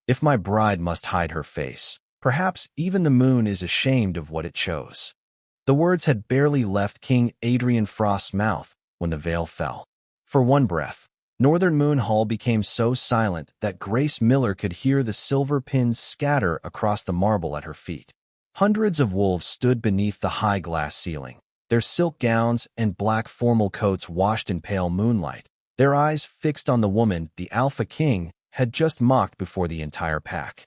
If my bride must hide her face, perhaps even the moon is ashamed of what it chose." The words had barely left King Adrian Frost's mouth when the veil fell. For one breath, Northern Moon Hall became so silent that Grace Miller could hear the silver pins scatter across the marble at her feet. Hundreds of wolves stood beneath the high glass ceiling, their silk gowns and black formal coats washed in pale moonlight, their eyes fixed on the woman the Alpha King had just mocked before the entire pack.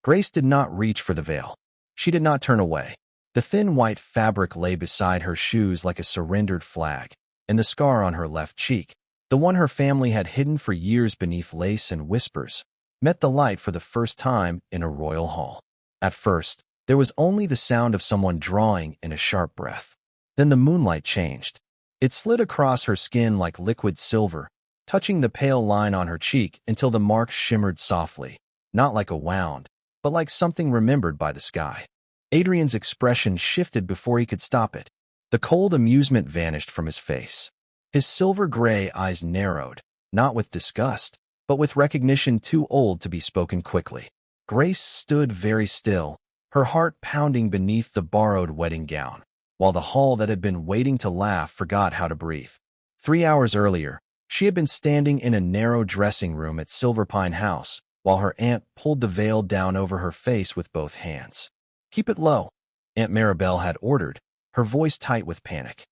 Grace did not reach for the veil. She did not turn away. The thin white fabric lay beside her shoes like a surrendered flag, and the scar on her left cheek, the one her family had hidden for years beneath lace and whispers, met the light for the first time in a royal hall. At first, there was only the sound of someone drawing in a sharp breath. Then the moonlight changed. It slid across her skin like liquid silver, touching the pale line on her cheek until the mark shimmered softly, not like a wound, but like something remembered by the sky. Adrian's expression shifted before he could stop it. The cold amusement vanished from his face. His silver-gray eyes narrowed, not with disgust, but with recognition too old to be spoken quickly. Grace stood very still, her heart pounding beneath the borrowed wedding gown, while the hall that had been waiting to laugh forgot how to breathe. 3 hours earlier, she had been standing in a narrow dressing room at Silverpine House, while her aunt pulled the veil down over her face with both hands. "Keep it low," Aunt Maribel had ordered, her voice tight with panic.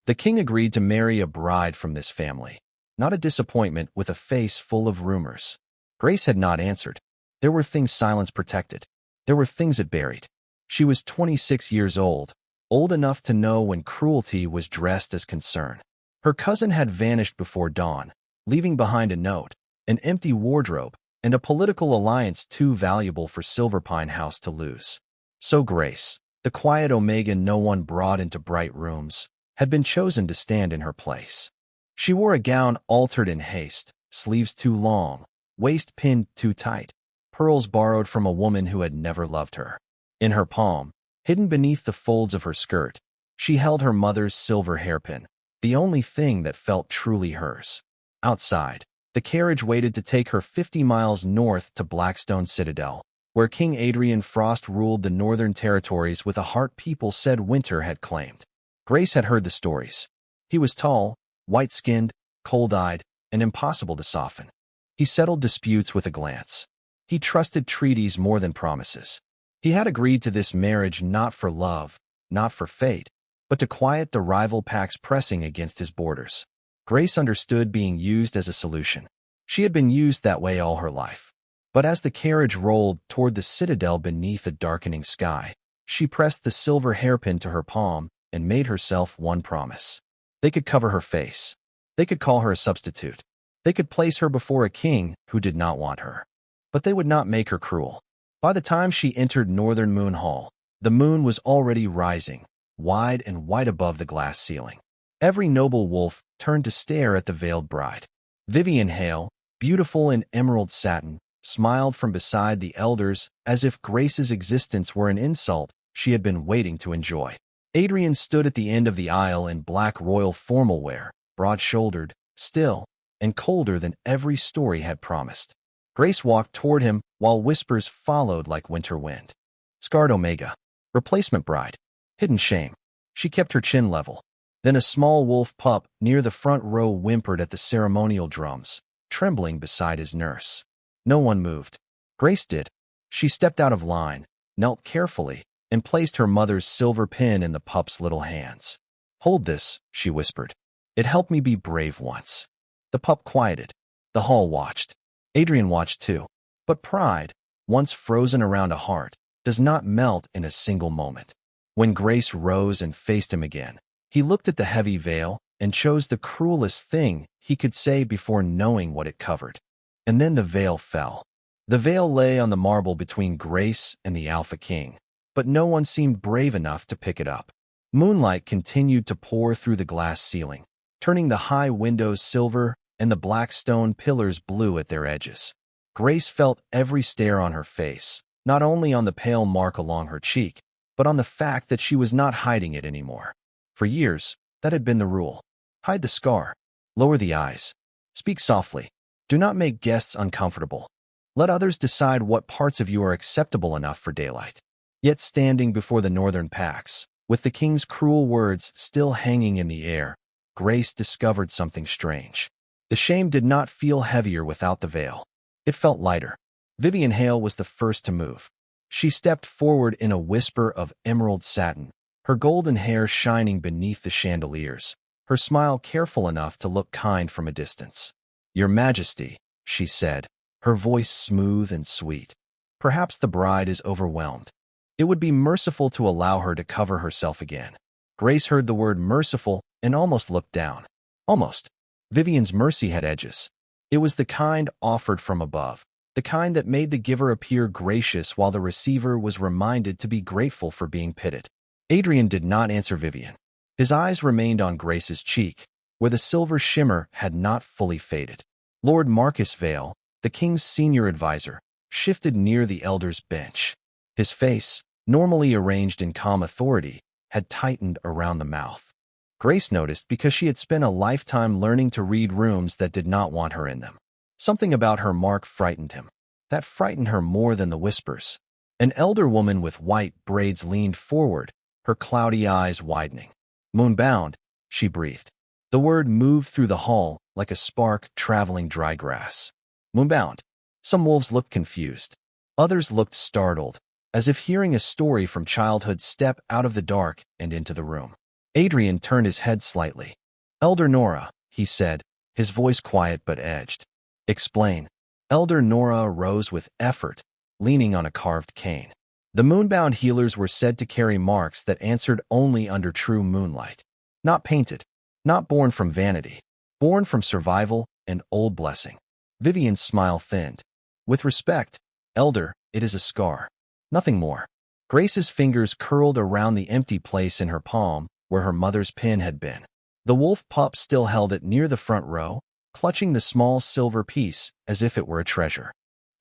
The king agreed to marry a bride from this family, not a disappointment with a face full of rumors. Grace had not answered. There were things silence protected. There were things it buried. She was 26 years old enough to know when cruelty was dressed as concern. Her cousin had vanished before dawn, leaving behind a note, an empty wardrobe, and a political alliance too valuable for Silverpine House to lose. So Grace, the quiet Omega no one brought into bright rooms, had been chosen to stand in her place. She wore a gown altered in haste, sleeves too long, waist pinned too tight, pearls borrowed from a woman who had never loved her. In her palm, hidden beneath the folds of her skirt, she held her mother's silver hairpin, the only thing that felt truly hers. Outside, the carriage waited to take her 50 miles north to Blackstone Citadel, where King Adrian Frost ruled the northern territories with a heart people said winter had claimed. Grace had heard the stories. He was tall, white-skinned, cold-eyed, and impossible to soften. He settled disputes with a glance. He trusted treaties more than promises. He had agreed to this marriage not for love, not for fate, but to quiet the rival packs pressing against his borders. Grace understood being used as a solution. She had been used that way all her life. But as the carriage rolled toward the citadel beneath a darkening sky, she pressed the silver hairpin to her palm and made herself one promise. They could cover her face. They could call her a substitute. They could place her before a king who did not want her. But they would not make her cruel. By the time she entered Northern Moon Hall, the moon was already rising, wide and white above the glass ceiling. Every noble wolf turned to stare at the veiled bride. Vivian Hale, beautiful in emerald satin, smiled from beside the elders as if Grace's existence were an insult she had been waiting to enjoy. Adrian stood at the end of the aisle in black royal formal wear, broad-shouldered, still, and colder than every story had promised. Grace walked toward him while whispers followed like winter wind. Scarred Omega. Replacement bride. Hidden shame. She kept her chin level. Then a small wolf pup near the front row whimpered at the ceremonial drums, trembling beside his nurse. No one moved. Grace did. She stepped out of line, knelt carefully, and placed her mother's silver pin in the pup's little hands. "Hold this," she whispered. "It helped me be brave once." The pup quieted. The hall watched. Adrian watched too. But pride, once frozen around a heart, does not melt in a single moment. When Grace rose and faced him again, he looked at the heavy veil and chose the cruelest thing he could say before knowing what it covered. And then the veil fell. The veil lay on the marble between Grace and the Alpha King, but no one seemed brave enough to pick it up. Moonlight continued to pour through the glass ceiling, turning the high windows silver and the black stone pillars blue at their edges. Grace felt every stare on her face, not only on the pale mark along her cheek, but on the fact that she was not hiding it anymore. For years, that had been the rule. Hide the scar. Lower the eyes. Speak softly. Do not make guests uncomfortable. Let others decide what parts of you are acceptable enough for daylight. Yet standing before the northern packs, with the king's cruel words still hanging in the air, Grace discovered something strange. The shame did not feel heavier without the veil. It felt lighter. Vivian Hale was the first to move. She stepped forward in a whisper of emerald satin, her golden hair shining beneath the chandeliers, her smile careful enough to look kind from a distance. "Your Majesty," she said, her voice smooth and sweet. Perhaps the bride is overwhelmed. It would be merciful to allow her to cover herself again. Grace heard the word merciful and almost looked down. Almost. Vivian's mercy had edges. It was the kind offered from above, the kind that made the giver appear gracious while the receiver was reminded to be grateful for being pitied. Adrian did not answer Vivian. His eyes remained on Grace's cheek, where the silver shimmer had not fully faded. Lord Marcus Vale, the king's senior advisor, shifted near the elder's bench. His face, normally arranged in calm authority, had tightened around the mouth. Grace noticed because she had spent a lifetime learning to read rooms that did not want her in them. Something about her mark frightened him. That frightened her more than the whispers. An elder woman with white braids leaned forward, her cloudy eyes widening. "Moonbound," she breathed. The word moved through the hall like a spark traveling dry grass. Moonbound. Some wolves looked confused. Others looked startled, as if hearing a story from childhood step out of the dark and into the room. Adrian turned his head slightly. "Elder Nora," he said, his voice quiet but edged. "Explain." Elder Nora arose with effort, leaning on a carved cane. The Moonbound healers were said to carry marks that answered only under true moonlight. Not painted, not born from vanity, born from survival and old blessing. Vivian's smile thinned. "With respect, Elder, it is a scar. Nothing more." Grace's fingers curled around the empty place in her palm where her mother's pin had been. The wolf pup still held it near the front row, clutching the small silver piece as if it were a treasure.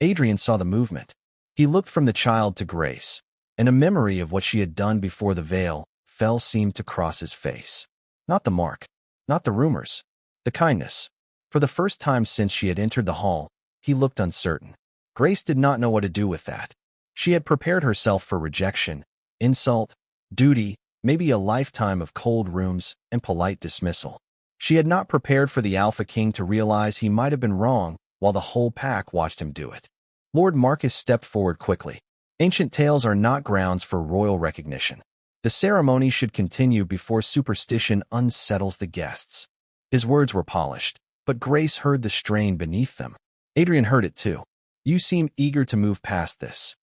Adrian saw the movement. He looked from the child to Grace, and a memory of what she had done before the veil fell seemed to cross his face. Not the mark, not the rumors, the kindness. For the first time since she had entered the hall, he looked uncertain. Grace did not know what to do with that. She had prepared herself for rejection, insult, duty, maybe a lifetime of cold rooms and polite dismissal. She had not prepared for the Alpha King to realize he might have been wrong while the whole pack watched him do it. Lord Marcus stepped forward quickly. "Ancient tales are not grounds for royal recognition. The ceremony should continue before superstition unsettles the guests." His words were polished, but Grace heard the strain beneath them. Adrian heard it too. "You seem eager to move past this."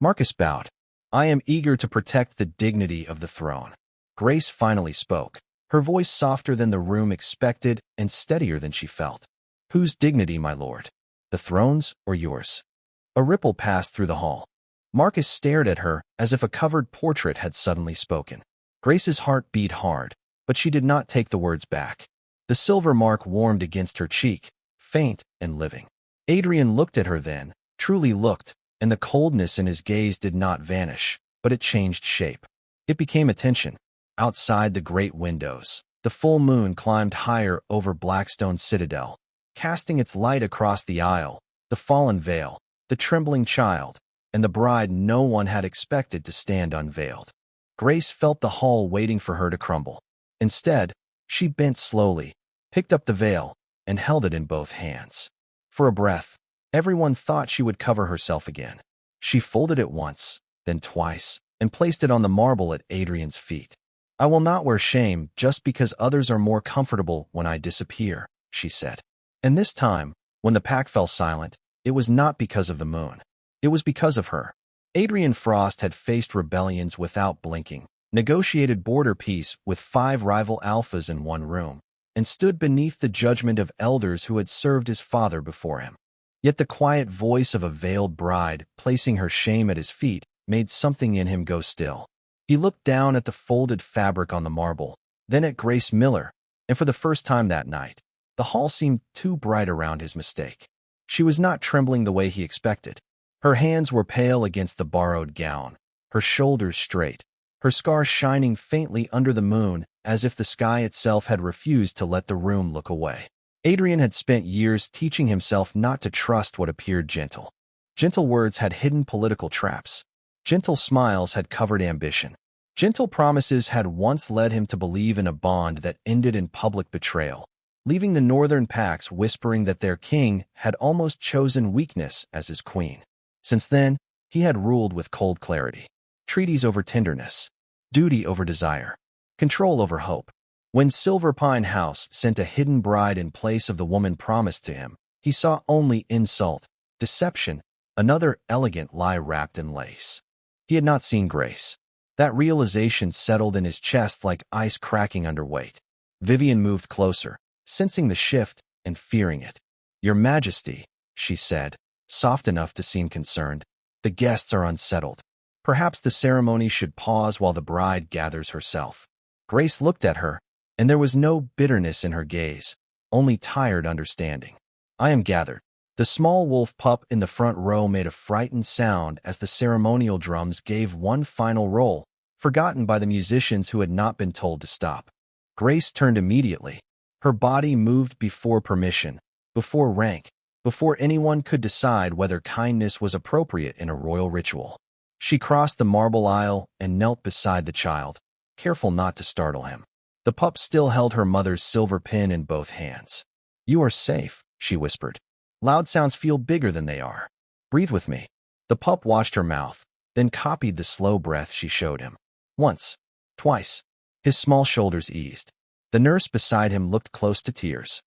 Marcus bowed. "I am eager to protect the dignity of the throne." Grace finally spoke, her voice softer than the room expected and steadier than she felt. "Whose dignity, my lord? The throne's or yours?" A ripple passed through the hall. Marcus stared at her as if a covered portrait had suddenly spoken. Grace's heart beat hard, but she did not take the words back. The silver mark warmed against her cheek, faint and living. Adrian looked at her then, truly looked, and the coldness in his gaze did not vanish, but it changed shape. It became attention. Outside the great windows, the full moon climbed higher over Blackstone Citadel, casting its light across the aisle, the fallen veil, the trembling child, and the bride no one had expected to stand unveiled. Grace felt the hall waiting for her to crumble. Instead, she bent slowly, picked up the veil, and held it in both hands. For a breath, everyone thought she would cover herself again. She folded it once, then twice, and placed it on the marble at Adrian's feet. "I will not wear shame just because others are more comfortable when I disappear," she said. And this time, when the pack fell silent, it was not because of the moon. It was because of her. Adrian Frost had faced rebellions without blinking, negotiated border peace with 5 rival alphas in one room, and stood beneath the judgment of elders who had served his father before him. Yet the quiet voice of a veiled bride placing her shame at his feet made something in him go still. He looked down at the folded fabric on the marble, then at Grace Miller, and for the first time that night, the hall seemed too bright around his mistake. She was not trembling the way he expected. Her hands were pale against the borrowed gown, her shoulders straight, her scar shining faintly under the moon as if the sky itself had refused to let the room look away. Adrian had spent years teaching himself not to trust what appeared gentle. Gentle words had hidden political traps. Gentle smiles had covered ambition. Gentle promises had once led him to believe in a bond that ended in public betrayal, leaving the northern packs whispering that their king had almost chosen weakness as his queen. Since then, he had ruled with cold clarity. Treaties over tenderness, duty over desire, control over hope. When Silver Pine House sent a hidden bride in place of the woman promised to him, he saw only insult, deception, another elegant lie wrapped in lace. He had not seen Grace. That realization settled in his chest like ice cracking under weight. Vivian moved closer, sensing the shift and fearing it. "Your Majesty," she said, soft enough to seem concerned, "the guests are unsettled. Perhaps the ceremony should pause while the bride gathers herself." Grace looked at her, and there was no bitterness in her gaze, only tired understanding. "I am gathered." The small wolf pup in the front row made a frightened sound as the ceremonial drums gave one final roll, forgotten by the musicians who had not been told to stop. Grace turned immediately. Her body moved before permission, before rank, before anyone could decide whether kindness was appropriate in a royal ritual. She crossed the marble aisle and knelt beside the child, careful not to startle him. The pup still held her mother's silver pin in both hands. "You are safe," she whispered. "Loud sounds feel bigger than they are. Breathe with me." The pup washed her mouth, then copied the slow breath she showed him. Once, twice. His small shoulders eased. The nurse beside him looked close to tears.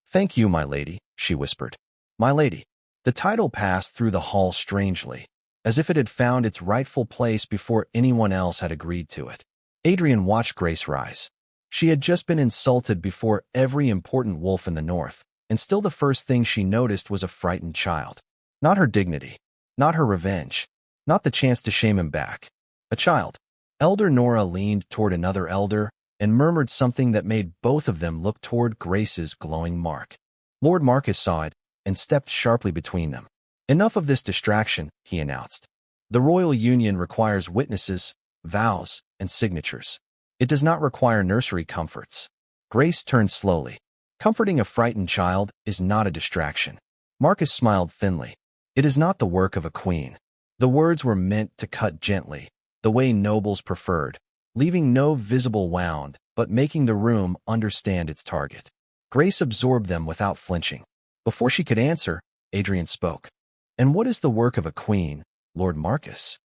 "Thank you, my lady," she whispered. "My lady." The title passed through the hall strangely, as if it had found its rightful place before anyone else had agreed to it. Adrian watched Grace rise. She had just been insulted before every important wolf in the north, and still the first thing she noticed was a frightened child. Not her dignity, not her revenge, not the chance to shame him back. A child. Elder Nora leaned toward another elder and murmured something that made both of them look toward Grace's glowing mark. Lord Marcus saw it and stepped sharply between them. "Enough of this distraction," he announced. "The royal union requires witnesses, vows, and signatures. It does not require nursery comforts." Grace turned slowly. "Comforting a frightened child is not a distraction." Marcus smiled thinly. "It is not the work of a queen." The words were meant to cut gently, the way nobles preferred, leaving no visible wound, but making the room understand its target. Grace absorbed them without flinching. Before she could answer, Adrian spoke. "And what is the work of a queen, Lord Marcus?"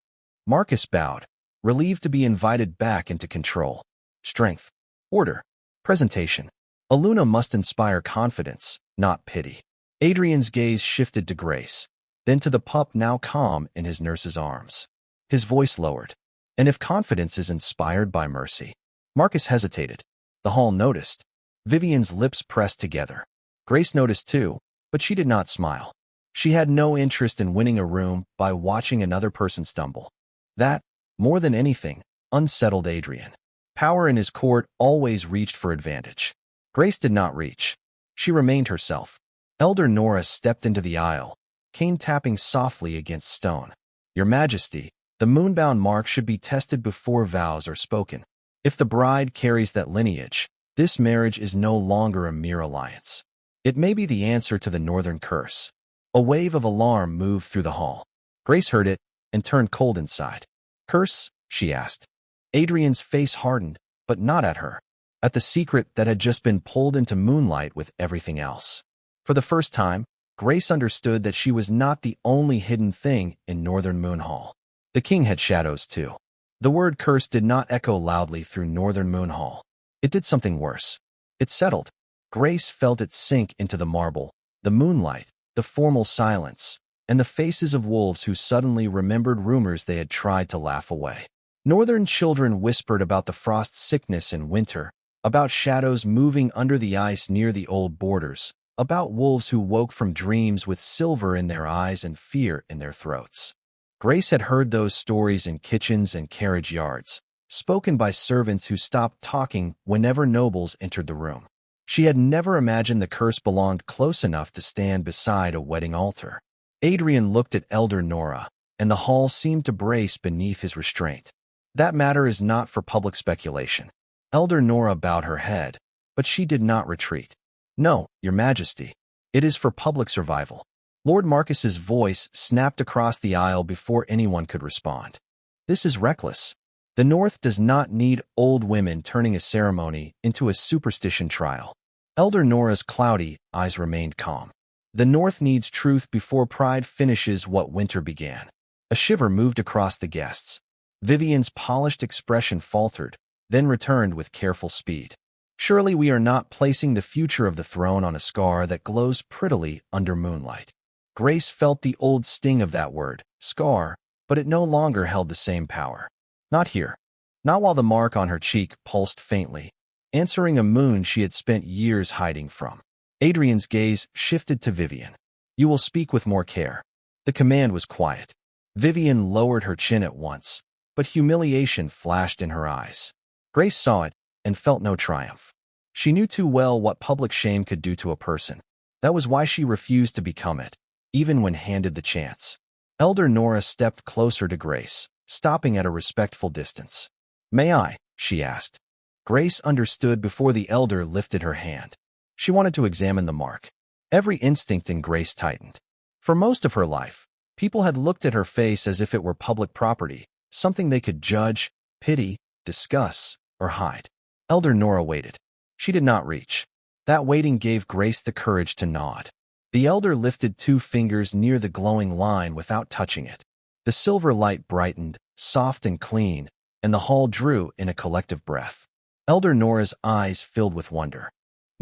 Marcus bowed, relieved to be invited back into control. "Strength, order, presentation. A Luna must inspire confidence, not pity." Adrian's gaze shifted to Grace, then to the pup now calm in his nurse's arms. His voice lowered. "And if confidence is inspired by mercy?" Marcus hesitated. The hall noticed. Vivian's lips pressed together. Grace noticed too, but she did not smile. She had no interest in winning a room by watching another person stumble. That, more than anything, unsettled Adrian. Power in his court always reached for advantage. Grace did not reach. She remained herself. Elder Nora stepped into the aisle, cane tapping softly against stone. "Your Majesty, the Moonbound mark should be tested before vows are spoken. If the bride carries that lineage, this marriage is no longer a mere alliance. It may be the answer to the northern curse." A wave of alarm moved through the hall. Grace heard it and turned cold inside. "Curse?" she asked. Adrian's face hardened, but not at her. At the secret that had just been pulled into Moonlight with everything else. For the first time, Grace understood that she was not the only hidden thing in Northern Moon Hall. The king had shadows too. The word curse did not echo loudly through Northern Moon Hall. It did something worse. It settled. Grace felt it sink into the marble, the moonlight, the formal silence, and the faces of wolves who suddenly remembered rumors they had tried to laugh away. Northern children whispered about the frost sickness in winter, about shadows moving under the ice near the old borders, about wolves who woke from dreams with silver in their eyes and fear in their throats. Grace had heard those stories in kitchens and carriage yards, spoken by servants who stopped talking whenever nobles entered the room. She had never imagined the curse belonged close enough to stand beside a wedding altar. Adrian looked at Elder Nora, and the hall seemed to brace beneath his restraint. "That matter is not for public speculation." Elder Nora bowed her head, but she did not retreat. "No, Your Majesty. It is for public survival. Lord Marcus's voice snapped across the aisle before anyone could respond. This is reckless. The North does not need old women turning a ceremony into a superstition trial. Elder Nora's cloudy eyes remained calm. The North needs truth before pride finishes what winter began. A shiver moved across the guests. Vivian's polished expression faltered, then returned with careful speed. Surely we are not placing the future of the throne on a scar that glows prettily under moonlight. Grace felt the old sting of that word, scar, but it no longer held the same power. Not here. Not while the mark on her cheek pulsed faintly, answering a moon she had spent years hiding from. Adrian's gaze shifted to Vivian. You will speak with more care. The command was quiet. Vivian lowered her chin at once, but humiliation flashed in her eyes. Grace saw it and felt no triumph. She knew too well what public shame could do to a person. That was why she refused to become it, even when handed the chance. Elder Nora stepped closer to Grace, stopping at a respectful distance. May I? She asked. Grace understood before the elder lifted her hand. She wanted to examine the mark. Every instinct in Grace tightened. For most of her life, people had looked at her face as if it were public property, something they could judge, pity, discuss, or hide. Elder Nora waited. She did not reach. That waiting gave Grace the courage to nod. The elder lifted 2 fingers near the glowing line without touching it. The silver light brightened, soft and clean, and the hall drew in a collective breath. Elder Nora's eyes filled with wonder.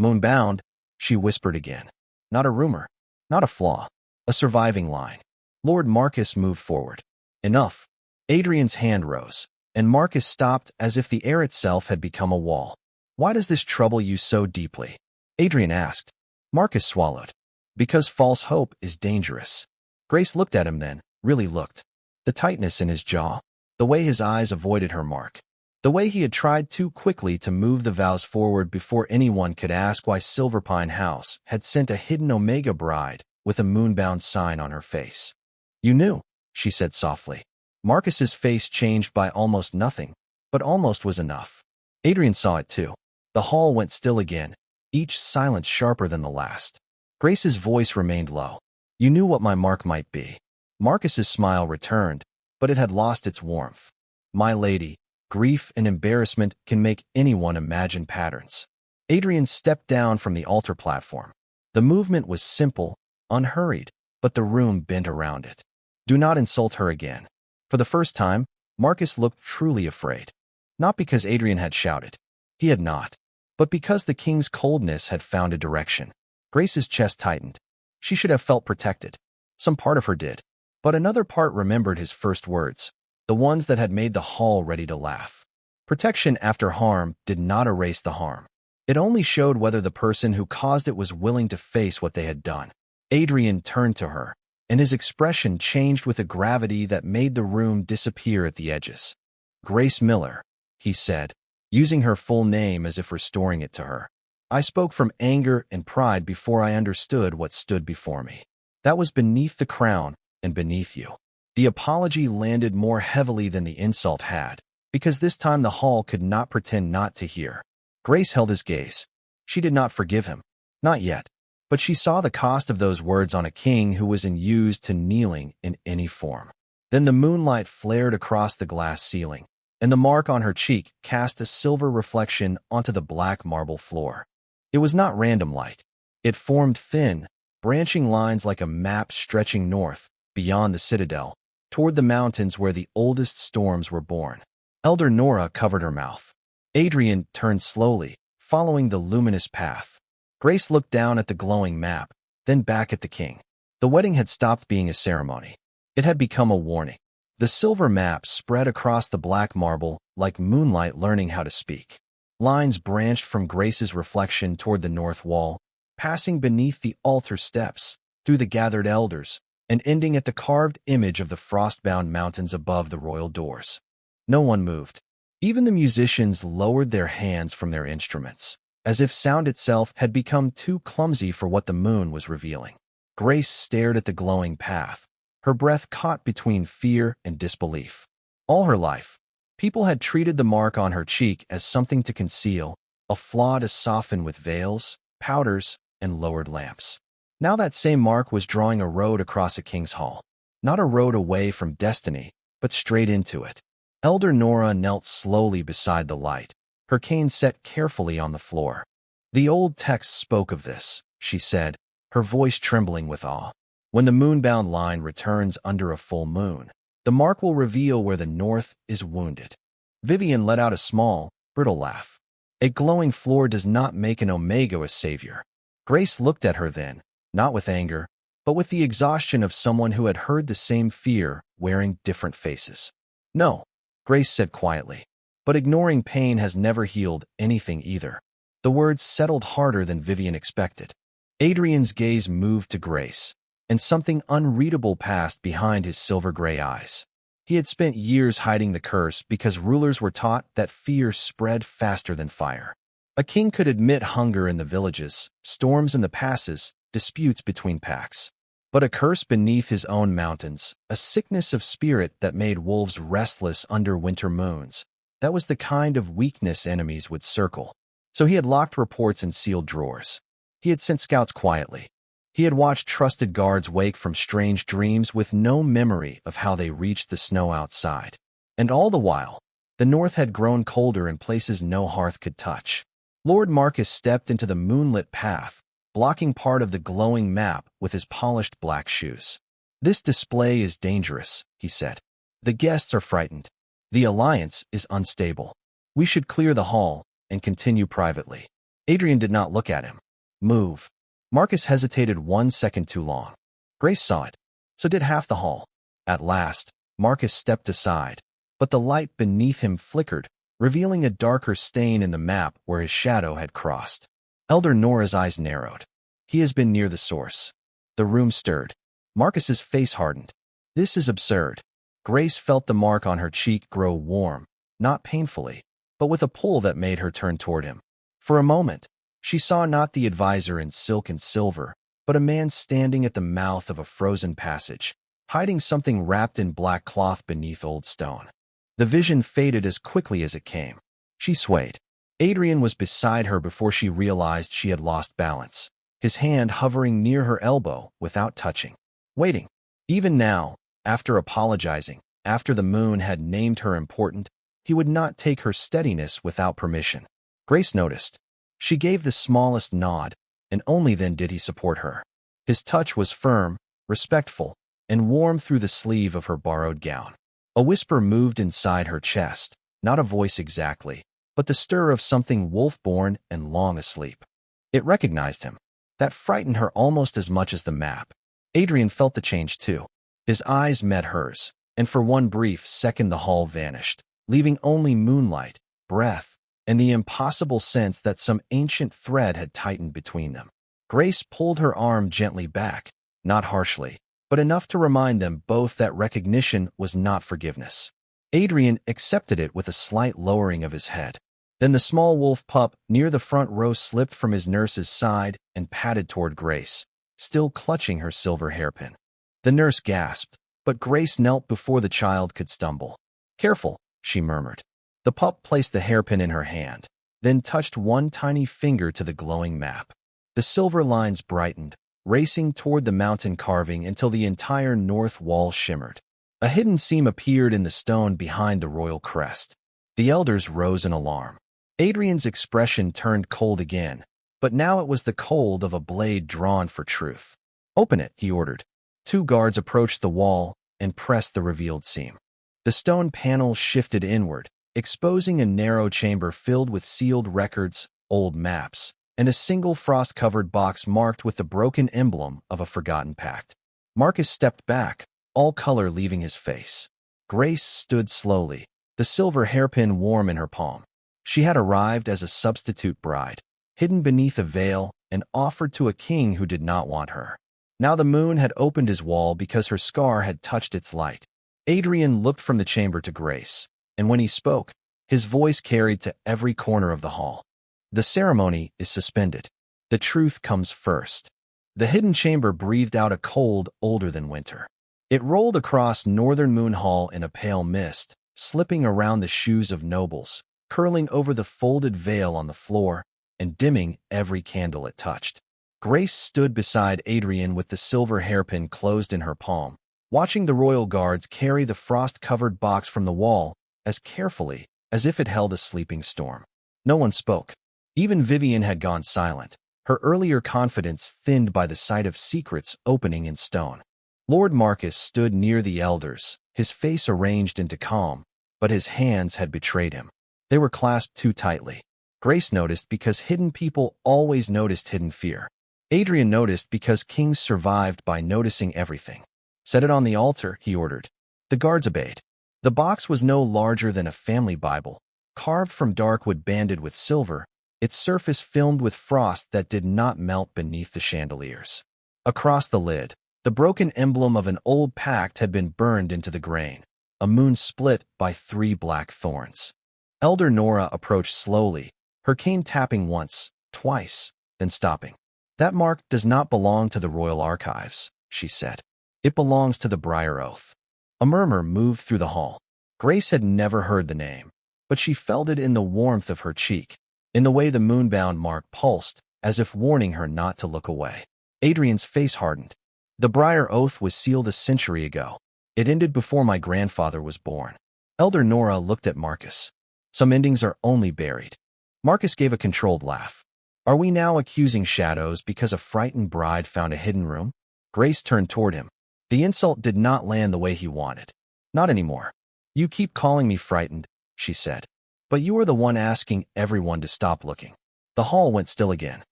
Moonbound, she whispered again. Not a rumor, not a flaw, a surviving line. Lord Marcus moved forward. Enough. Adrian's hand rose, and Marcus stopped as if the air itself had become a wall. Why does this trouble you so deeply? Adrian asked. Marcus swallowed. Because false hope is dangerous. Grace looked at him then, really looked. The tightness in his jaw, the way his eyes avoided her mark, the way he had tried too quickly to move the vows forward before anyone could ask why Silverpine House had sent a hidden Omega bride with a moonbound sign on her face. You knew, she said softly. Marcus's face changed by almost nothing, but almost was enough. Adrian saw it too. The hall went still again, each silence sharper than the last. Grace's voice remained low. You knew what my mark might be. Marcus's smile returned, but it had lost its warmth. My lady, grief and embarrassment can make anyone imagine patterns. Adrian stepped down from the altar platform. The movement was simple, unhurried, but the room bent around it. Do not insult her again. For the first time, Marcus looked truly afraid. Not because Adrian had shouted. He had not. But because the king's coldness had found a direction. Grace's chest tightened. She should have felt protected. Some part of her did. But another part remembered his first words, the ones that had made the hall ready to laugh. Protection after harm did not erase the harm. It only showed whether the person who caused it was willing to face what they had done. Adrian turned to her, and his expression changed with a gravity that made the room disappear at the edges. Grace Miller, he said, using her full name as if restoring it to her. I spoke from anger and pride before I understood what stood before me. That was beneath the crown and beneath you. The apology landed more heavily than the insult had, because this time the hall could not pretend not to hear. Grace held his gaze. She did not forgive him. Not yet. But she saw the cost of those words on a king who was used to kneeling in any form. Then the moonlight flared across the glass ceiling, and the mark on her cheek cast a silver reflection onto the black marble floor. It was not random light. It formed thin, branching lines like a map stretching north, beyond the citadel, toward the mountains where the oldest storms were born. Elder Nora covered her mouth. Adrian turned slowly, following the luminous path. Grace looked down at the glowing map, then back at the king. The wedding had stopped being a ceremony. It had become a warning. The silver map spread across the black marble like moonlight learning how to speak. Lines branched from Grace's reflection toward the north wall, passing beneath the altar steps, through the gathered elders, and ending at the carved image of the frostbound mountains above the royal doors. No one moved. Even the musicians lowered their hands from their instruments, as if sound itself had become too clumsy for what the moon was revealing. Grace stared at the glowing path, her breath caught between fear and disbelief. All her life, people had treated the mark on her cheek as something to conceal, a flaw to soften with veils, powders, and lowered lamps. Now that same mark was drawing a road across a king's hall. Not a road away from destiny, but straight into it. Elder Nora knelt slowly beside the light, her cane set carefully on the floor. The old text spoke of this, she said, her voice trembling with awe. When the moonbound line returns under a full moon, the mark will reveal where the north is wounded. Vivian let out a small, brittle laugh. A glowing floor does not make an Omega a savior. Grace looked at her then, not with anger, but with the exhaustion of someone who had heard the same fear wearing different faces. No, Grace said quietly, but ignoring pain has never healed anything either. The words settled harder than Vivian expected. Adrian's gaze moved to Grace, and something unreadable passed behind his silver-gray eyes. He had spent years hiding the curse because rulers were taught that fear spread faster than fire. A king could admit hunger in the villages, storms in the passes, disputes between packs. But a curse beneath his own mountains, a sickness of spirit that made wolves restless under winter moons, that was the kind of weakness enemies would circle. So he had locked reports in sealed drawers. He had sent scouts quietly. He had watched trusted guards wake from strange dreams with no memory of how they reached the snow outside. And all the while, the north had grown colder in places no hearth could touch. Lord Marcus stepped into the moonlit path, blocking part of the glowing map with his polished black shoes. "This display is dangerous," he said. "The guests are frightened. The alliance is unstable. We should clear the hall and continue privately." Adrian did not look at him. "Move." Marcus hesitated 1 second too long. Grace saw it. So did half the hall. At last, Marcus stepped aside, but the light beneath him flickered, revealing a darker stain in the map where his shadow had crossed. Elder Nora's eyes narrowed. "He has been near the source." The room stirred. Marcus's face hardened. "This is absurd." Grace felt the mark on her cheek grow warm, not painfully, but with a pull that made her turn toward him. For a moment, she saw not the advisor in silk and silver, but a man standing at the mouth of a frozen passage, hiding something wrapped in black cloth beneath old stone. The vision faded as quickly as it came. She swayed. Adrian was beside her before she realized she had lost balance, his hand hovering near her elbow without touching. Waiting. Even now, after apologizing, after the moon had named her important, he would not take her steadiness without permission. Grace noticed. She gave the smallest nod, and only then did he support her. His touch was firm, respectful, and warm through the sleeve of her borrowed gown. A whisper moved inside her chest, not a voice exactly, but the stir of something wolf-born and long asleep. It recognized him. That frightened her almost as much as the map. Adrian felt the change too. His eyes met hers, and for one brief second the hall vanished, leaving only moonlight, breath, and the impossible sense that some ancient thread had tightened between them. Grace pulled her arm gently back, not harshly, but enough to remind them both that recognition was not forgiveness. Adrian accepted it with a slight lowering of his head. Then the small wolf pup near the front row slipped from his nurse's side and padded toward Grace, still clutching her silver hairpin. The nurse gasped, but Grace knelt before the child could stumble. "Careful," she murmured. The pup placed the hairpin in her hand, then touched one tiny finger to the glowing map. The silver lines brightened, racing toward the mountain carving until the entire north wall shimmered. A hidden seam appeared in the stone behind the royal crest. The elders rose in alarm. Adrian's expression turned cold again, but now it was the cold of a blade drawn for truth. "Open it," he ordered. 2 guards approached the wall and pressed the revealed seam. The stone panel shifted inward, exposing a narrow chamber filled with sealed records, old maps, and a single frost-covered box marked with the broken emblem of a forgotten pact. Marcus stepped back, all color leaving his face. Grace stood slowly, the silver hairpin warm in her palm. She had arrived as a substitute bride, hidden beneath a veil and offered to a king who did not want her. Now the moon had opened his wall because her scar had touched its light. Adrian looked from the chamber to Grace, and when he spoke, his voice carried to every corner of the hall. "The ceremony is suspended. The truth comes first." The hidden chamber breathed out a cold older than winter. It rolled across Northern Moon Hall in a pale mist, slipping around the shoes of nobles, curling over the folded veil on the floor, and dimming every candle it touched. Grace stood beside Adrian with the silver hairpin closed in her palm, watching the royal guards carry the frost-covered box from the wall as carefully as if it held a sleeping storm. No one spoke. Even Vivian had gone silent, her earlier confidence thinned by the sight of secrets opening in stone. Lord Marcus stood near the elders, his face arranged into calm, but his hands had betrayed him. They were clasped too tightly. Grace noticed because hidden people always noticed hidden fear. Adrian noticed because kings survived by noticing everything. "Set it on the altar," he ordered. The guards obeyed. The box was no larger than a family Bible, carved from dark wood banded with silver, its surface filmed with frost that did not melt beneath the chandeliers. Across the lid, the broken emblem of an old pact had been burned into the grain, a moon split by 3 black thorns. Elder Nora approached slowly, her cane tapping once, twice, then stopping. "That mark does not belong to the royal archives," she said. "It belongs to the Briar Oath." A murmur moved through the hall. Grace had never heard the name, but she felt it in the warmth of her cheek, in the way the Moonbound mark pulsed, as if warning her not to look away. Adrian's face hardened. "The Briar Oath was sealed a century ago. It ended before my grandfather was born." Elder Nora looked at Marcus. "Some endings are only buried." Marcus gave a controlled laugh. "Are we now accusing shadows because a frightened bride found a hidden room?" Grace turned toward him. The insult did not land the way he wanted. "Not anymore. You keep calling me frightened," she said. "But you are the one asking everyone to stop looking." The hall went still again.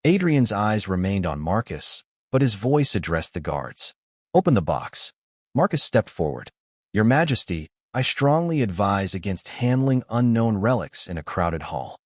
Adrian's eyes remained on Marcus, but his voice addressed the guards. "Open the box." Marcus stepped forward. "Your Majesty, I strongly advise against handling unknown relics in a crowded hall."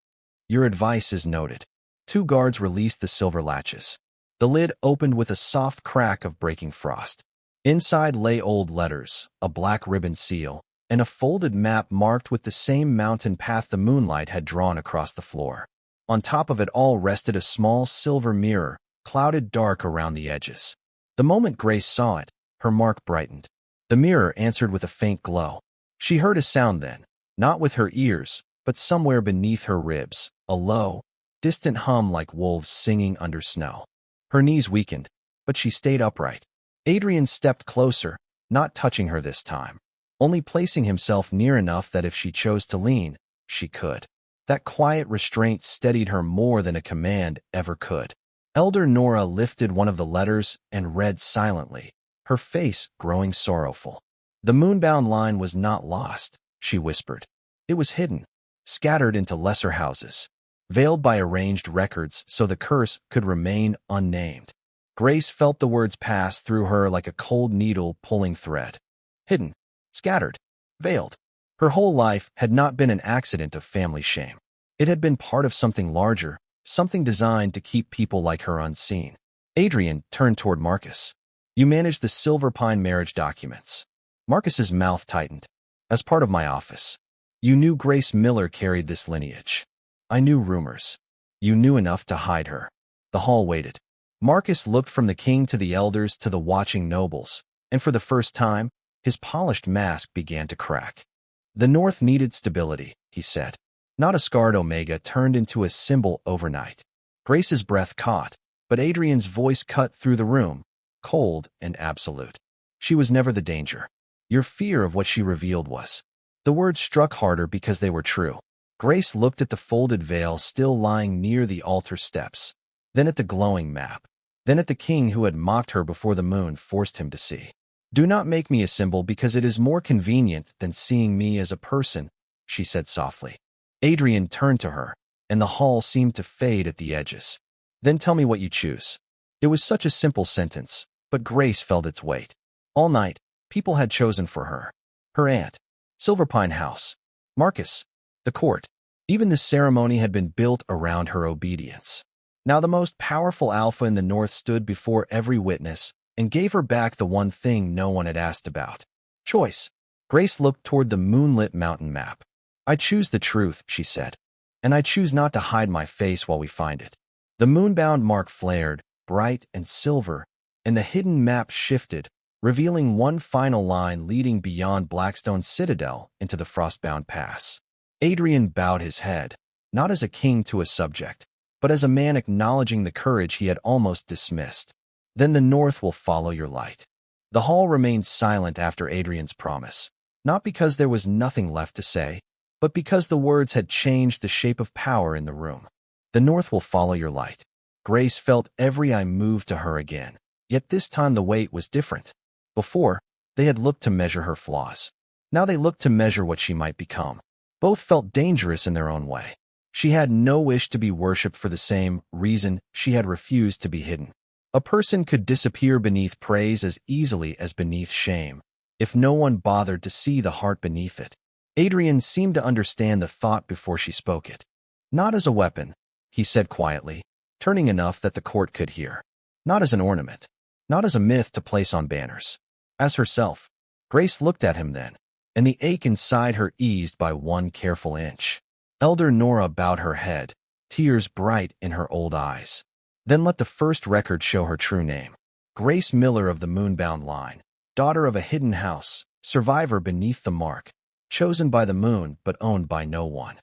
"Your advice is noted." 2 guards released the silver latches. The lid opened with a soft crack of breaking frost. Inside lay old letters, a black ribbon seal, and a folded map marked with the same mountain path the Moonlight had drawn across the floor. On top of it all rested a small silver mirror, clouded dark around the edges. The moment Grace saw it, her mark brightened. The mirror answered with a faint glow. She heard a sound then, not with her ears, but somewhere beneath her ribs, a low, distant hum like wolves singing under snow. Her knees weakened, but she stayed upright. Adrian stepped closer, not touching her this time, only placing himself near enough that if she chose to lean, she could. That quiet restraint steadied her more than a command ever could. Elder Nora lifted one of the letters and read silently, her face growing sorrowful. "The Moonbound line was not lost," she whispered. "It was hidden, scattered into lesser houses, veiled by arranged records so the curse could remain unnamed." Grace felt the words pass through her like a cold needle pulling thread. Hidden, scattered, veiled. Her whole life had not been an accident of family shame. It had been part of something larger, something designed to keep people like her unseen. Adrian turned toward Marcus. "You managed the Silver Pine marriage documents." Marcus's mouth tightened. "As part of my office. You knew Grace Miller carried this lineage." "I knew rumors." "You knew enough to hide her." The hall waited. Marcus looked from the king to the elders to the watching nobles, and for the first time, his polished mask began to crack. "The North needed stability," he said. Not a scarred omega turned into a symbol overnight. Grace's breath caught, but Adrian's voice cut through the room, cold and absolute. "She was never the danger. Your fear of what she revealed was." The words struck harder because they were true. Grace looked at the folded veil still lying near the altar steps, then at the glowing map, then at the king who had mocked her before the moon forced him to see. "Do not make me a symbol because it is more convenient than seeing me as a person," she said softly. Adrian turned to her, and the hall seemed to fade at the edges. "Then tell me what you choose." It was such a simple sentence, but Grace felt its weight. All night, people had chosen for her. Her aunt, Silverpine House, Marcus, the court. Even the ceremony had been built around her obedience. Now the most powerful alpha in the North stood before every witness and gave her back the one thing no one had asked about. Choice. Grace looked toward the moonlit mountain map. "I choose the truth," she said, "and I choose not to hide my face while we find it." The moonbound mark flared, bright and silver, and the hidden map shifted, revealing one final line leading beyond Blackstone Citadel into the Frostbound Pass. Adrian bowed his head, not as a king to a subject, but as a man acknowledging the courage he had almost dismissed. Then the north will follow your light. The hall remained silent after Adrian's promise, not because there was nothing left to say, but because the words had changed the shape of power in the room. The north will follow your light. Grace felt every eye move to her again, yet this time the weight was different. Before, they had looked to measure her flaws. Now they looked to measure what she might become. Both felt dangerous in their own way. She had no wish to be worshipped for the same reason she had refused to be hidden. A person could disappear beneath praise as easily as beneath shame, if no one bothered to see the heart beneath it. Adrian seemed to understand the thought before she spoke it. Not as a weapon, he said quietly, turning enough that the court could hear. Not as an ornament. Not as a myth to place on banners. As herself. Grace looked at him then, and the ache inside her eased by one careful inch. Elder Nora bowed her head, tears bright in her old eyes. Then let the first record show her true name. Grace Miller of the Moonbound line, daughter of a hidden house, survivor beneath the mark, chosen by the moon but owned by no one.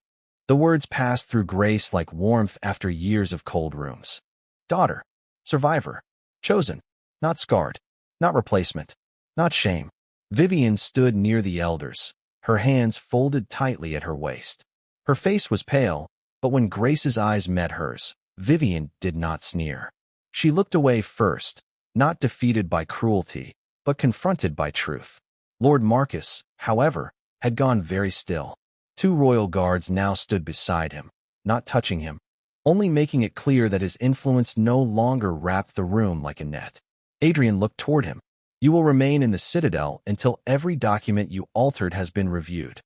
The words passed through Grace like warmth after years of cold rooms. Daughter, survivor, chosen, not scarred, not replacement, not shame. Vivian stood near the elders, her hands folded tightly at her waist. Her face was pale, but when Grace's eyes met hers, Vivian did not sneer. She looked away first, not defeated by cruelty, but confronted by truth. Lord Marcus, however, had gone very still. 2 royal guards now stood beside him, not touching him, only making it clear that his influence no longer wrapped the room like a net. Adrian looked toward him. You will remain in the Citadel until every document you altered has been reviewed.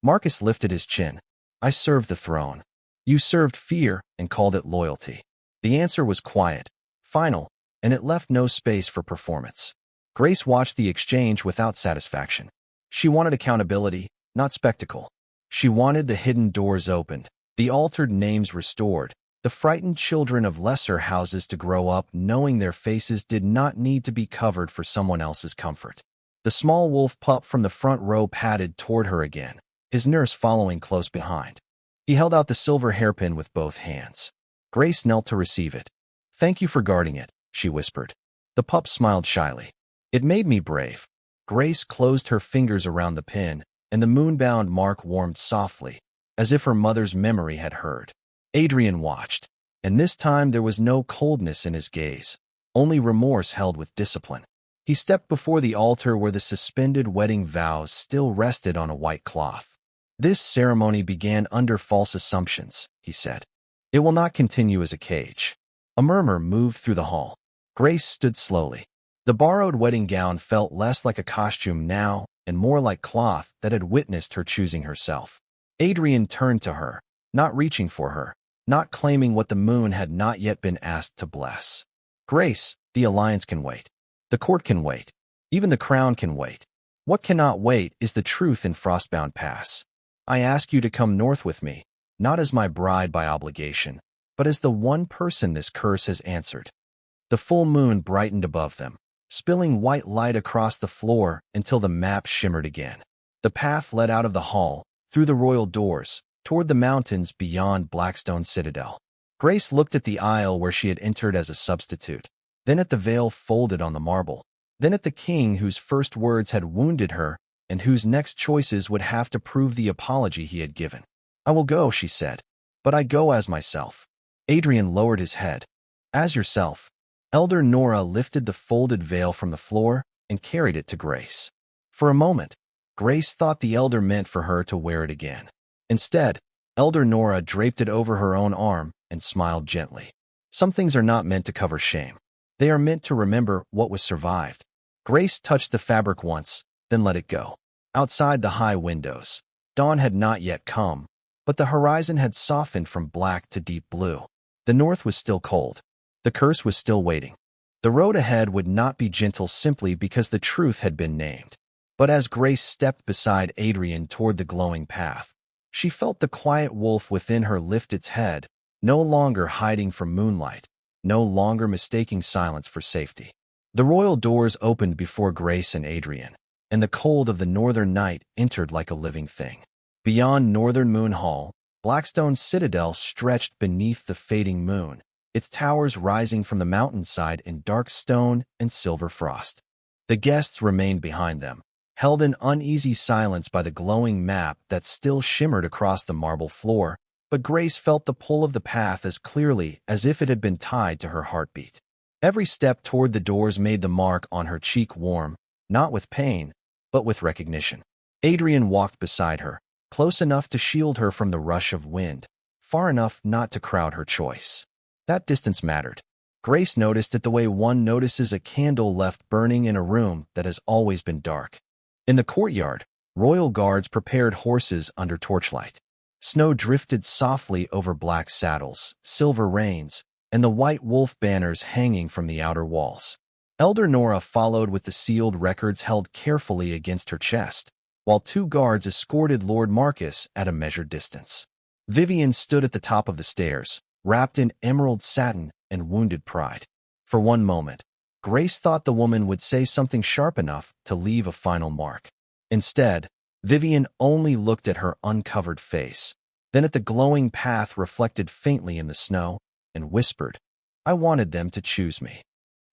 Marcus lifted his chin. I served the throne. You served fear and called it loyalty. The answer was quiet, final, and it left no space for performance. Grace watched the exchange without satisfaction. She wanted accountability, not spectacle. She wanted the hidden doors opened, the altered names restored, the frightened children of lesser houses to grow up knowing their faces did not need to be covered for someone else's comfort. The small wolf pup from the front row padded toward her again, his nurse following close behind. He held out the silver hairpin with both hands. Grace knelt to receive it. Thank you for guarding it, she whispered. The pup smiled shyly. It made me brave. Grace closed her fingers around the pin, and the moonbound mark warmed softly, as if her mother's memory had heard. Adrian watched, and this time there was no coldness in his gaze, only remorse held with discipline. He stepped before the altar where the suspended wedding vows still rested on a white cloth. This ceremony began under false assumptions, he said. It will not continue as a cage. A murmur moved through the hall. Grace stood slowly. The borrowed wedding gown felt less like a costume now and more like cloth that had witnessed her choosing herself. Adrian turned to her, not reaching for her, not claiming what the moon had not yet been asked to bless. Grace, the alliance can wait. The court can wait. Even the crown can wait. What cannot wait is the truth in Frostbound Pass. I ask you to come north with me, not as my bride by obligation, but as the one person this curse has answered. The full moon brightened above them, spilling white light across the floor until the map shimmered again. The path led out of the hall, through the royal doors, toward the mountains beyond Blackstone Citadel. Grace looked at the aisle where she had entered as a substitute, then at the veil folded on the marble, then at the king whose first words had wounded her and whose next choices would have to prove the apology he had given. I will go, she said, but I go as myself. Adrian lowered his head. As yourself. Elder Nora lifted the folded veil from the floor and carried it to Grace. For a moment, Grace thought the elder meant for her to wear it again. Instead, Elder Nora draped it over her own arm and smiled gently. Some things are not meant to cover shame. They are meant to remember what was survived. Grace touched the fabric once, then let it go. Outside the high windows, dawn had not yet come, but the horizon had softened from black to deep blue. The north was still cold. The curse was still waiting. The road ahead would not be gentle simply because the truth had been named. But as Grace stepped beside Adrian toward the glowing path, she felt the quiet wolf within her lift its head, no longer hiding from moonlight, no longer mistaking silence for safety. The royal doors opened before Grace and Adrian, and the cold of the northern night entered like a living thing. Beyond Northern Moon Hall, Blackstone Citadel stretched beneath the fading moon, its towers rising from the mountainside in dark stone and silver frost. The guests remained behind them, held in uneasy silence by the glowing map that still shimmered across the marble floor, but Grace felt the pull of the path as clearly as if it had been tied to her heartbeat. Every step toward the doors made the mark on her cheek warm, not with pain, but with recognition. Adrian walked beside her, close enough to shield her from the rush of wind, far enough not to crowd her choice. That distance mattered. Grace noticed it the way one notices a candle left burning in a room that has always been dark. In the courtyard, royal guards prepared horses under torchlight. Snow drifted softly over black saddles, silver reins, and the white wolf banners hanging from the outer walls. Elder Nora followed with the sealed records held carefully against her chest, while two guards escorted Lord Marcus at a measured distance. Vivian stood at the top of the stairs, wrapped in emerald satin and wounded pride. For one moment, Grace thought the woman would say something sharp enough to leave a final mark. Instead, Vivian only looked at her uncovered face, then at the glowing path reflected faintly in the snow, and whispered, "I wanted them to choose me."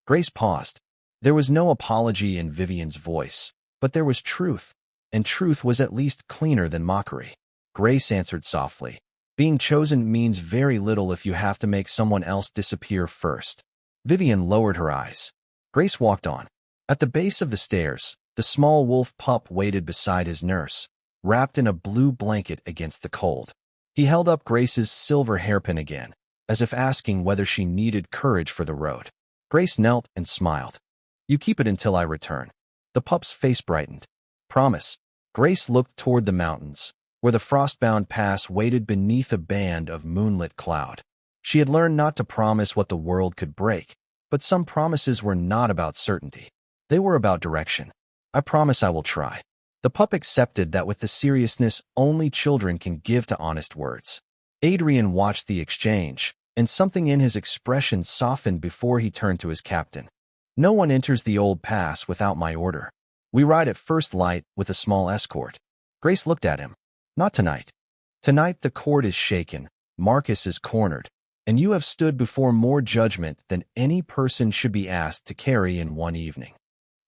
Grace paused. There was no apology in Vivian's voice, but there was truth, and truth was at least cleaner than mockery. Grace answered softly, "Being chosen means very little if you have to make someone else disappear first." Vivian lowered her eyes. Grace walked on. At the base of the stairs, the small wolf pup waited beside his nurse, wrapped in a blue blanket against the cold. He held up Grace's silver hairpin again, as if asking whether she needed courage for the road. Grace knelt and smiled. "You keep it until I return." The pup's face brightened. "Promise." Grace looked toward the mountains, where the Frostbound Pass waited beneath a band of moonlit cloud. She had learned not to promise what the world could break, but some promises were not about certainty. They were about direction. "I promise I will try." The pup accepted that with the seriousness only children can give to honest words. Adrian watched the exchange, and something in his expression softened before he turned to his captain. "No one enters the old pass without my order. We ride at first light with a small escort." Grace looked at him. "Not tonight. Tonight the court is shaken, Marcus is cornered, and you have stood before more judgment than any person should be asked to carry in one evening."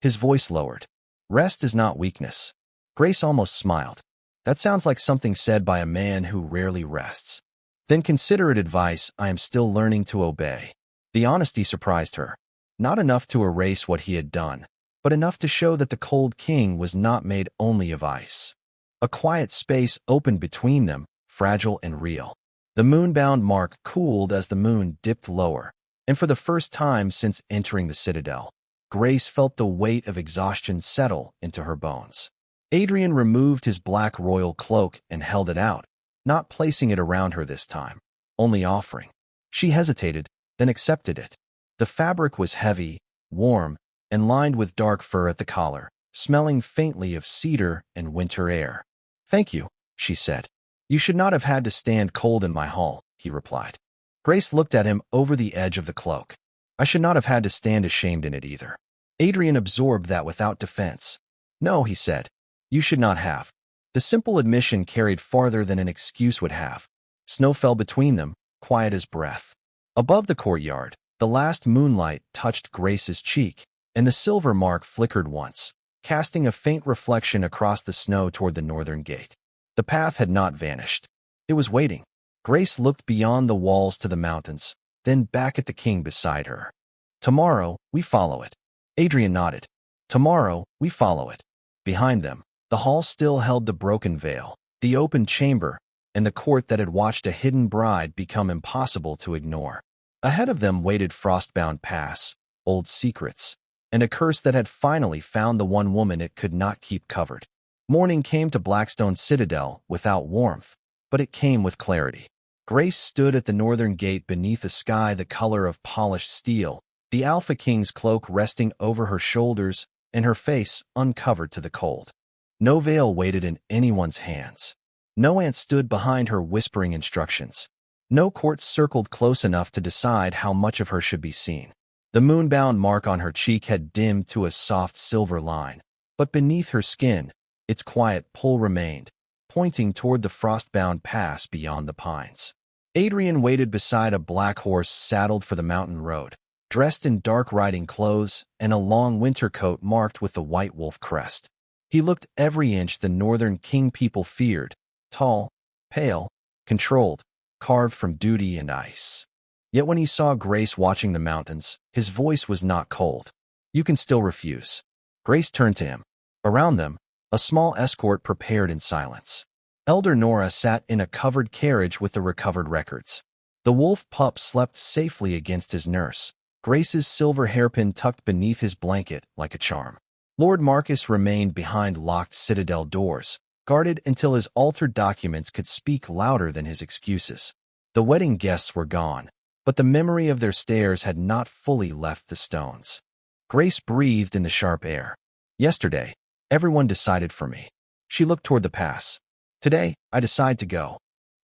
His voice lowered. "Rest is not weakness." Grace almost smiled. "That sounds like something said by a man who rarely rests." "Then consider it advice I am still learning to obey." The honesty surprised her. Not enough to erase what he had done, but enough to show that the cold king was not made only of ice. A quiet space opened between them, fragile and real. The moonbound mark cooled as the moon dipped lower, and for the first time since entering the citadel, Grace felt the weight of exhaustion settle into her bones. Adrian removed his black royal cloak and held it out, not placing it around her this time, only offering. She hesitated, then accepted it. The fabric was heavy, warm, and lined with dark fur at the collar, smelling faintly of cedar and winter air. "Thank you," she said. "You should not have had to stand cold in my hall," he replied. Grace looked at him over the edge of the cloak. "I should not have had to stand ashamed in it either." Adrian absorbed that without defense. "No," he said. "You should not have." The simple admission carried farther than an excuse would have. Snow fell between them, quiet as breath. Above the courtyard, the last moonlight touched Grace's cheek, and the silver mark flickered once, casting a faint reflection across the snow toward the northern gate. The path had not vanished. It was waiting. Grace looked beyond the walls to the mountains, then back at the king beside her. "Tomorrow, we follow it." Adrian nodded. "Tomorrow, we follow it." Behind them, the hall still held the broken veil, the open chamber, and the court that had watched a hidden bride become impossible to ignore. Ahead of them waited Frostbound Pass, old secrets, and a curse that had finally found the one woman it could not keep covered. Morning came to Blackstone Citadel without warmth, but it came with clarity. Grace stood at the northern gate beneath a sky the color of polished steel, the Alpha King's cloak resting over her shoulders and her face uncovered to the cold. No veil waited in anyone's hands. No aunt stood behind her whispering instructions. No court circled close enough to decide how much of her should be seen. The moonbound mark on her cheek had dimmed to a soft silver line, but beneath her skin, its quiet pull remained, pointing toward the Frostbound Pass beyond the pines. Adrian waited beside a black horse saddled for the mountain road, dressed in dark riding clothes and a long winter coat marked with the white wolf crest. He looked every inch the northern king people feared, tall, pale, controlled, carved from duty and ice. Yet when he saw Grace watching the mountains, his voice was not cold. "You can still refuse." Grace turned to him. Around them, a small escort prepared in silence. Elder Nora sat in a covered carriage with the recovered records. The wolf pup slept safely against his nurse, Grace's silver hairpin tucked beneath his blanket like a charm. Lord Marcus remained behind locked citadel doors, guarded until his altered documents could speak louder than his excuses. The wedding guests were gone, but the memory of their stares had not fully left the stones. Grace breathed in the sharp air. "Yesterday, everyone decided for me." She looked toward the pass. "Today, I decide to go."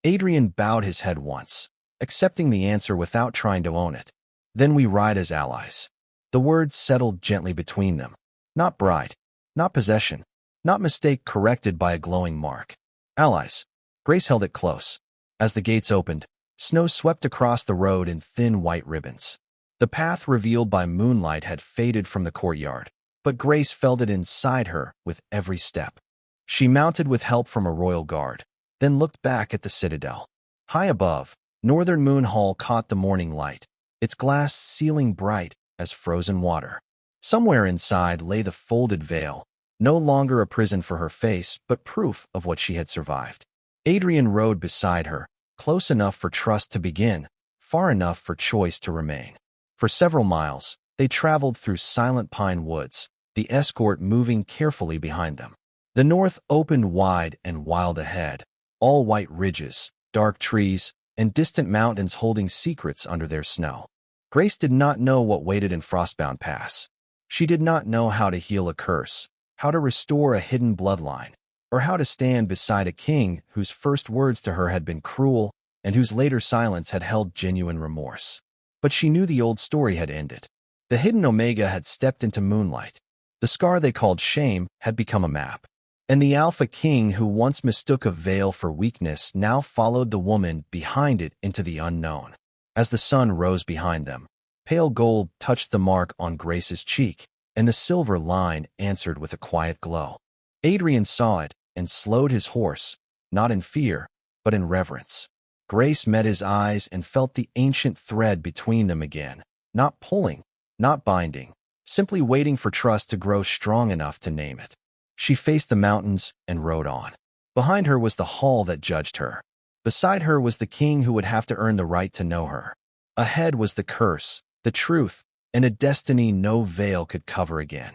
Adrian bowed his head once, accepting the answer without trying to own it. "Then we ride as allies." The words settled gently between them. Not bride, not possession, not mistake corrected by a glowing mark. Allies. Grace held it close. As the gates opened, snow swept across the road in thin white ribbons. The path revealed by moonlight had faded from the courtyard, but Grace felt it inside her with every step. She mounted with help from a royal guard, then looked back at the citadel. High above, Northern Moon Hall caught the morning light, its glass ceiling bright as frozen water. Somewhere inside lay the folded veil, no longer a prison for her face, but proof of what she had survived. Adrian rode beside her, close enough for trust to begin, far enough for choice to remain. For several miles, they traveled through silent pine woods, the escort moving carefully behind them. The north opened wide and wild ahead, all white ridges, dark trees, and distant mountains holding secrets under their snow. Grace did not know what waited in Frostbound Pass. She did not know how to heal a curse, how to restore a hidden bloodline, or how to stand beside a king whose first words to her had been cruel and whose later silence had held genuine remorse. But she knew the old story had ended. The hidden Omega had stepped into Moonlight. The scar they called shame had become a map. And the Alpha King who once mistook a veil for weakness now followed the woman behind it into the unknown. As the sun rose behind them, pale gold touched the mark on Grace's cheek, and the silver line answered with a quiet glow. Adrian saw it and slowed his horse, not in fear, but in reverence. Grace met his eyes and felt the ancient thread between them again, not pulling, not binding, simply waiting for trust to grow strong enough to name it. She faced the mountains and rode on. Behind her was the hall that judged her. Beside her was the king who would have to earn the right to know her. Ahead was the curse, the truth, and a destiny no veil could cover again.